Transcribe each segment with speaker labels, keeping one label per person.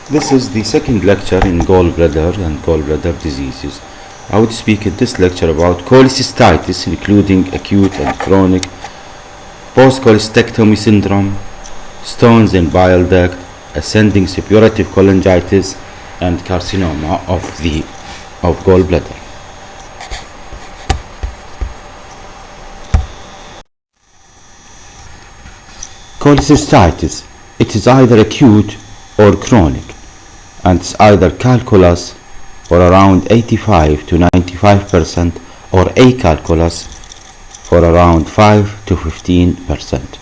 Speaker 1: This is the second lecture in gallbladder and gallbladder diseases. I would speak in this lecture about cholecystitis, including acute and chronic, post-cholecystectomy syndrome, stones in bile duct, ascending suppurative cholangitis, and carcinoma of gallbladder. Cholecystitis. It is either acute or chronic, and it's either calculus for around 85 to 95% or acalculous for around 5 to 15%.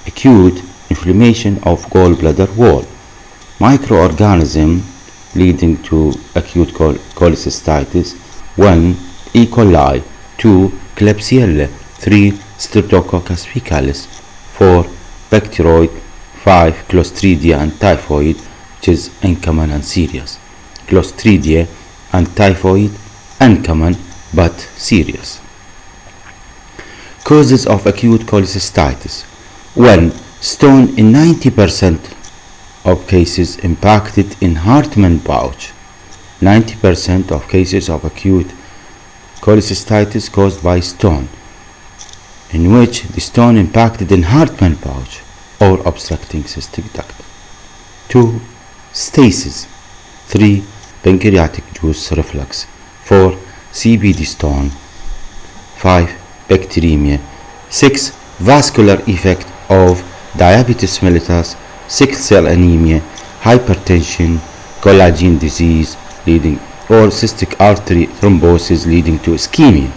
Speaker 1: Acute inflammation of gallbladder wall, microorganism leading to acute cholecystitis: 1. E. coli, 2. Klebsiella, 3. Streptococcus faecalis, 4. Bacteroid, 5. Clostridia and typhoid, which is uncommon and serious. Clostridia and typhoid, uncommon but serious. Causes of acute cholecystitis: 1. Stone in 90% of cases impacted in Hartmann pouch. 90% of cases of acute cholecystitis caused by stone, in which the stone impacted in Hartmann pouch or obstructing cystic duct. 2. Stasis. 3. Pancreatic juice reflux. 4. CBD stone. 5. Bacteremia. 6. Vascular effect of diabetes mellitus, sickle cell anemia, hypertension, collagen disease leading or cystic artery thrombosis leading to ischemia.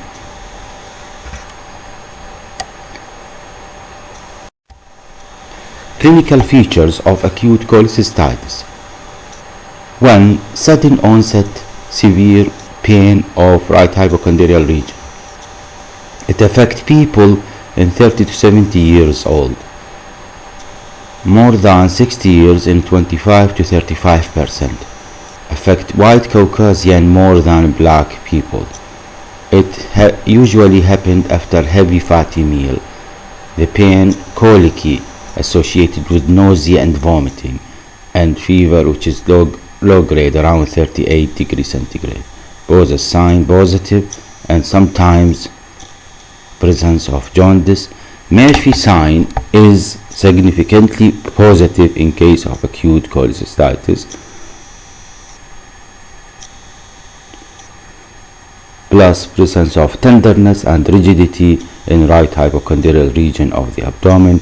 Speaker 1: Clinical features of acute cholecystitis: 1. Sudden onset severe pain of right hypochondrial region. It affects people in 30 to 70 years old. More than 60 years in 25 to 35%. Affect white Caucasian more than black people. It usually happened after heavy fatty meal. The pain colicky associated with nausea and vomiting, and fever which is low grade around 38 degrees centigrade. Both a sign positive and sometimes presence of jaundice. Murphy sign is significantly positive in case of acute cholecystitis, plus presence of tenderness and rigidity in right hypochondrial region of the abdomen,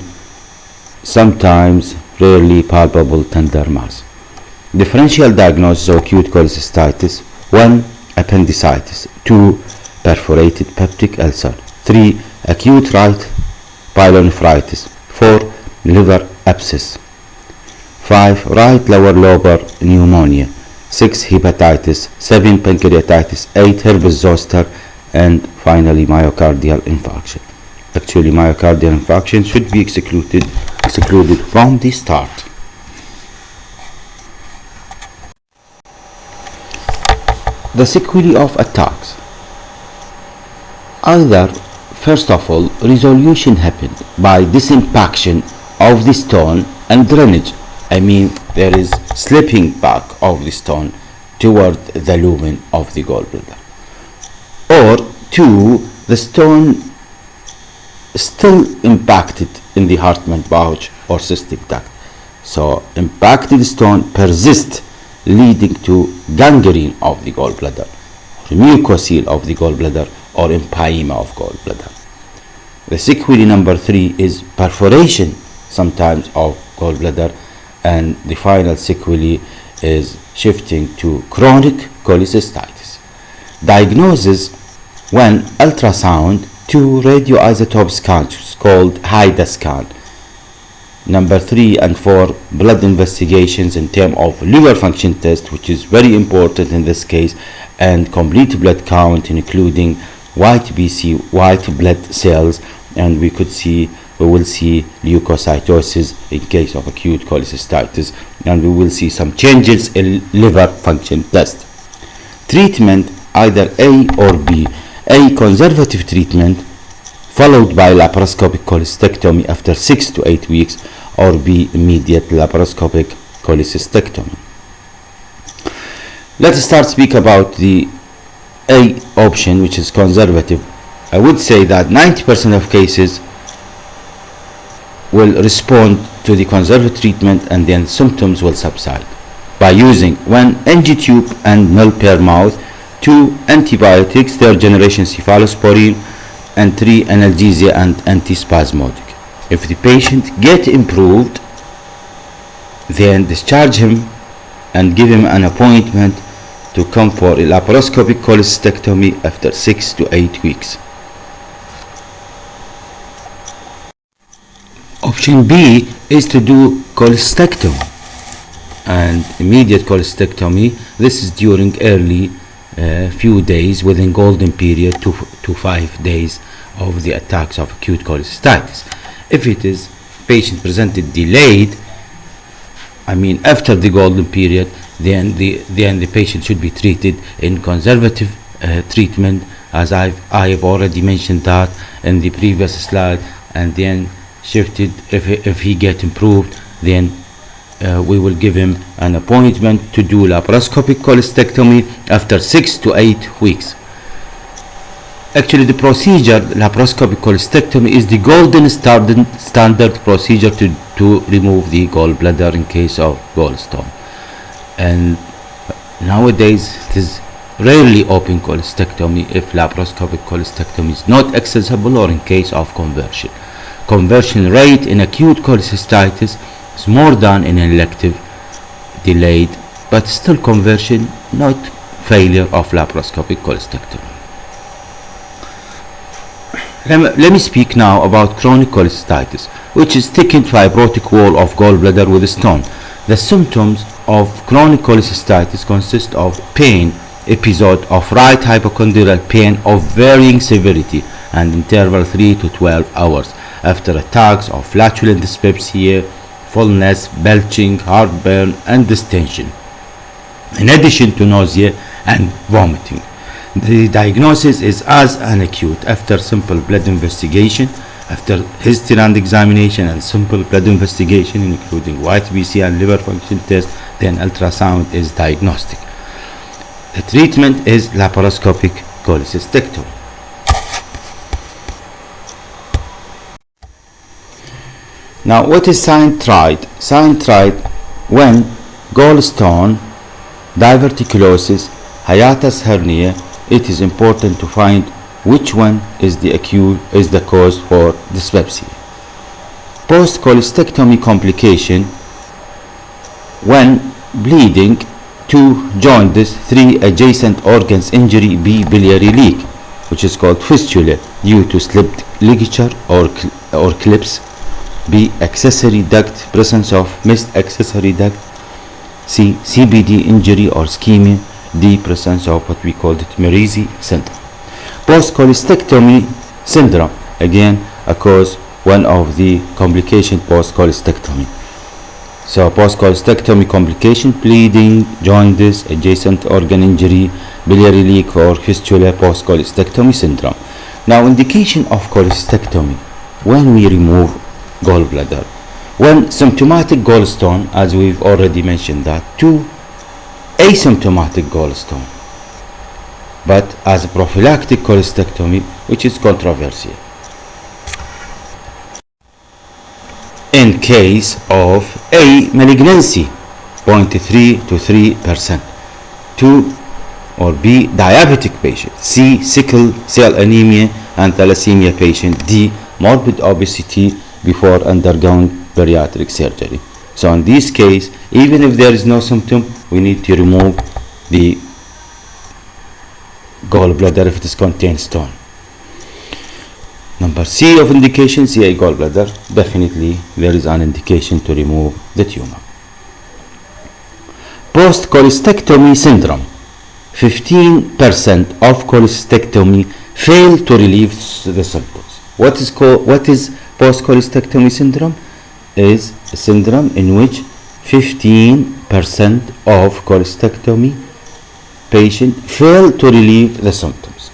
Speaker 1: sometimes rarely palpable tender mass. Differential diagnosis of acute cholecystitis: 1. Appendicitis. 2. Perforated peptic ulcer. 3. Acute right pyelonephritis. 4. Liver abscess. 5. Right lower lobar pneumonia. 6. Hepatitis. 7. Pancreatitis. 8. herpes zoster. And finally myocardial infarction. Actually, myocardial infarction should be excluded from the start. The sequelae of attacks: either, first of all, resolution happened by disimpaction of the stone and drainage. There is slipping back of the stone toward the lumen of the gallbladder. Or 2. The stone still impacted in the Hartmann pouch or cystic duct. So impacted stone persists, leading to gangrene of the gallbladder, or mucocele of the gallbladder, or empyema of gallbladder. The sequelae number 3 is perforation sometimes of gallbladder, and the final sequelae is shifting to chronic cholecystitis. Diagnosis: 1. Ultrasound. 2. radioisotope scans called HIDA scan. Number 3 and 4, blood investigations in terms of liver function test, which is very important in this case, and complete blood count, including white BC, white blood cells, and we will see leukocytosis in case of acute cholecystitis, and we will see some changes in liver function test. Treatment: either A or B. A. Conservative treatment followed by laparoscopic cholecystectomy after 6 to 8 weeks, or B. Immediate laparoscopic cholecystectomy. Let's start speak about the A option, which is conservative. I would say that 90% of cases will respond to the conservative treatment and then symptoms will subside by using 1 NG tube and ml per mouth, 2 antibiotics, third generation cephalosporin, and 3 analgesia and antispasmodic. If the patient get improved, then discharge him and give him an appointment to come for a laparoscopic cholecystectomy after 6 to 8 weeks. Option B is to do cholecystectomy, and immediate cholecystectomy. This is during early few days within golden period 2 to 5 days of the attacks of acute cholecystitis. If it is patient presented delayed, after the golden period, then the patient should be treated in conservative treatment, as I have already mentioned that in the previous slide, and then shifted. If he get improved, then we will give him an appointment to do laparoscopic cholecystectomy after 6 to 8 weeks. Actually, the procedure laparoscopic cholecystectomy is the golden standard procedure to remove the gallbladder in case of gallstone, and nowadays it is rarely open cholecystectomy if laparoscopic cholecystectomy is not accessible or in case of conversion. Conversion rate in acute cholecystitis is more than in elective delayed, but still conversion, not failure of laparoscopic cholecystectomy. Let me speak now about chronic cholecystitis, which is thickened fibrotic wall of gallbladder with a stone. The symptoms of chronic cholecystitis consist of pain, episode of right hypochondrial pain of varying severity and interval 3 to 12 hours after attacks of flatulent dyspepsia, fullness, belching, heartburn, and distension, in addition to nausea and vomiting. The diagnosis is as an acute after simple blood investigation, after history and examination and simple blood investigation including white BC and liver function test, then ultrasound is diagnostic. The treatment is laparoscopic cholecystectomy. Now, what is Syntride? Syntride, when gallstone, diverticulosis, hiatus hernia, it is important to find which one is the cause for dyspepsia. Post cholecystectomy complication, when bleeding, 2 jaundice, 3 adjacent organs injury, B biliary leak, which is called fistula due to slipped ligature or clips, B accessory duct, presence of missed accessory duct, C CBD injury or ischemia, D presence of what we called it Merisi syndrome. Post cholecystectomy syndrome, again one of the complication post cholecystectomy. So post cholecystectomy complication, bleeding, jaundice, adjacent organ injury, biliary leak or fistula, post cholecystectomy syndrome. Now, indication of cholecystectomy when we remove gallbladder: when symptomatic gallstone, as we've already mentioned that, 2 asymptomatic gallstone, but as a prophylactic cholecystectomy, which is controversial. In case of A malignancy, 0.3 to 3%, 2 or B diabetic patient, C sickle cell anemia and thalassemia patient, D morbid obesity before undergoing bariatric surgery. So in this case, even if there is no symptom, we need to remove the gallbladder if it is contained stone. Number C of indication, CA gallbladder, definitely there is an indication to remove the tumor. Post cholecystectomy syndrome, 15% of cholecystectomy fail to relieve the symptoms. What is post cholecystectomy syndrome? Is a syndrome in which 15% of cholecystectomy patient fail to relieve the symptoms.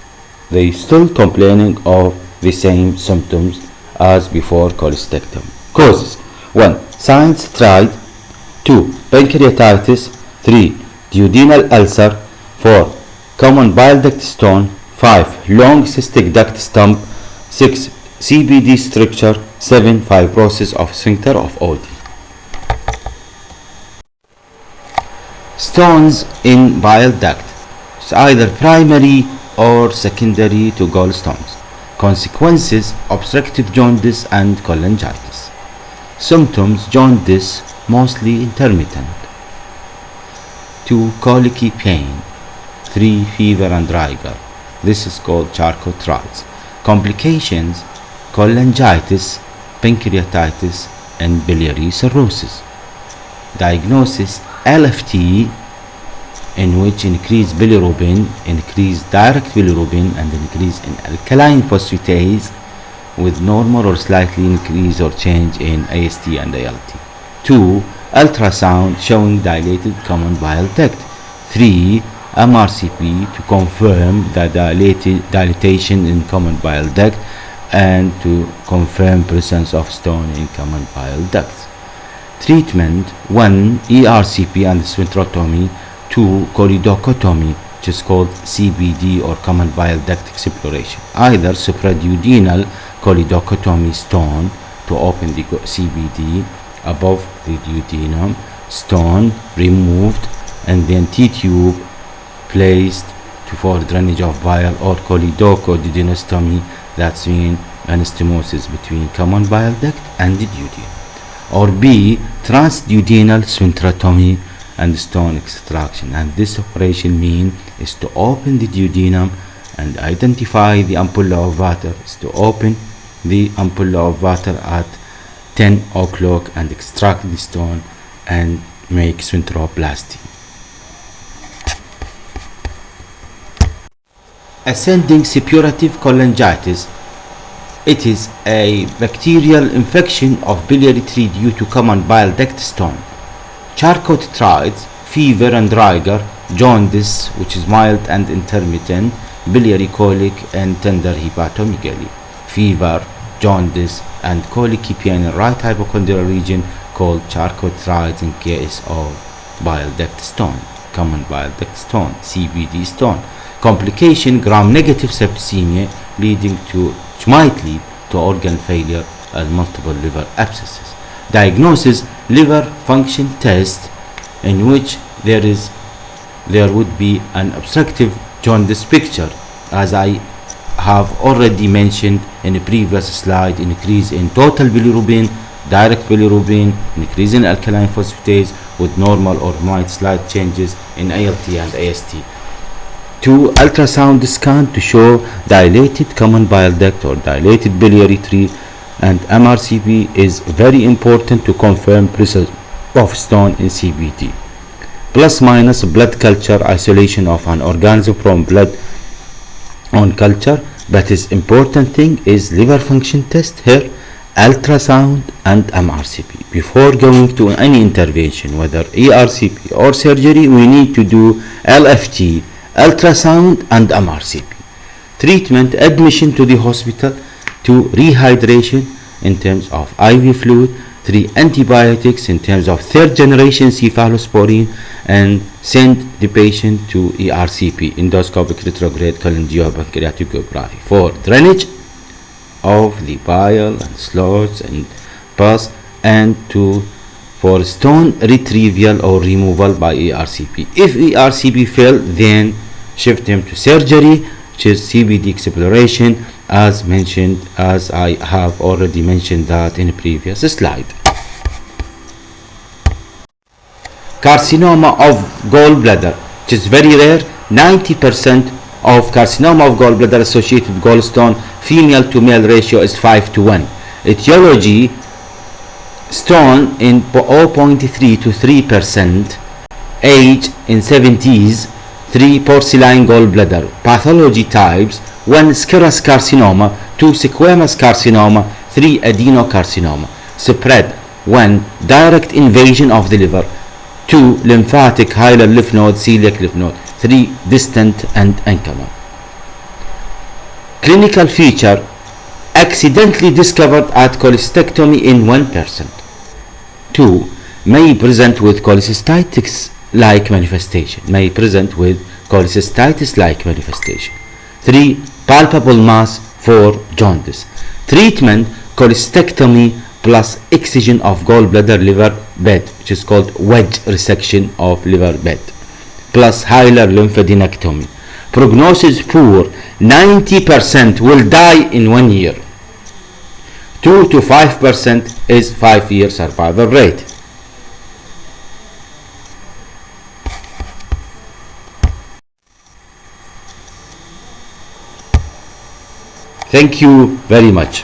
Speaker 1: They still complaining of the same symptoms as before cholecystectomy. Causes: 1. Syntride, 2. Pancreatitis, 3. duodenal ulcer. 4. Common bile duct stone. 5. Long cystic duct stump. 6. CBD stricture. 7. Fibrosis of sphincter of Oddi. Stones in bile duct. It's either primary or secondary to gallstones. Consequences: obstructive jaundice and cholangitis. Symptoms: jaundice, mostly intermittent. 2. Colicky pain. 3. Fever and rigor. This is called charcotritis. Complications: cholangitis, pancreatitis, and biliary cirrhosis. Diagnosis: LFT, in which increased bilirubin, increased direct bilirubin, and increase in alkaline phosphatase with normal or slightly increase or change in AST and ALT. 2. Ultrasound showing dilated common bile duct. 3. MRCP to confirm the dilatation in common bile duct and to confirm presence of stone in common bile ducts. Treatment: 1. ERCP and sphincterotomy. 2. Choledochotomy, which is called CBD or common bile duct exploration. Either supraduodenal choledochotomy stone to open the CBD above the duodenum, stone removed, and then T-tube placed for drainage of bile, or choledochoduodenostomy, that's mean anastomosis between common bile duct and the duodenum. Or B. Transduodenal sphincterotomy and stone extraction, and this operation mean is to open the duodenum and identify the ampulla of water, is to open the ampulla of water at 10 o'clock and extract the stone and make sphincteroplasty. Ascending suppurative cholangitis. It is a bacterial infection of biliary tree due to common bile duct stone. Charcotritis, fever and rigor, jaundice, which is mild and intermittent, biliary colic and tender hepatomegaly. Fever, jaundice, and colicky pain in right hypochondrial region called charcotritis in case of bile duct stone, common bile duct stone, CBD stone. Complication: gram-negative septicemia which might lead to organ failure and multiple liver abscesses. Diagnosis: liver function test, in which there would be an obstructive jaundice picture, as I have already mentioned in a previous slide. Increase in total bilirubin, direct bilirubin, increase in alkaline phosphatase with normal or mild slight changes in ALT and AST. 2. Ultrasound scan to show dilated common bile duct or dilated biliary tree, and MRCP is very important to confirm presence of stone in CBD. Plus minus blood culture, isolation of an organism from blood on culture, but his important thing is liver function test here, ultrasound and MRCP. Before going to any intervention, whether ERCP or surgery, we need to do LFT, ultrasound and MRCP. Treatment: admission to the hospital, 2. Rehydration in terms of IV fluid, 3. Antibiotics in terms of third generation cephalosporin, and send the patient to ERCP, endoscopic retrograde cholangiopancreatography, for drainage of the bile and slots and pus, and for stone retrieval or removal by ERCP. If ERCP fail, then shift him to surgery, which is CBD exploration, as I have already mentioned that in a previous slide. Carcinoma of gallbladder, which is very rare. 90% of carcinoma of gallbladder associated with gallstone, female to male ratio is 5:1. Etiology: stone in 0.3 to 3%, age in 70s, 3. Porcine gallbladder. Pathology types: 1. Serous carcinoma, 2. Squamous carcinoma, 3. Adenocarcinoma. Spread: 1. Direct invasion of the liver, 2. Lymphatic hilar lymph node, celiac lymph node, 3. Distant and uncommon. Clinical feature: accidentally discovered at cholecystectomy in 1%. 2. May present with cholecystitis like manifestation, may present with cholecystitis like manifestation. 3. Palpable mass. 4. Jaundice. Treatment: cholecystectomy plus excision of gallbladder liver bed, which is called wedge resection of liver bed, plus hilar lymphadenectomy. Prognosis poor, 90% will die in 1 year. 2 to 5% is 5-year survival rate. Thank you very much.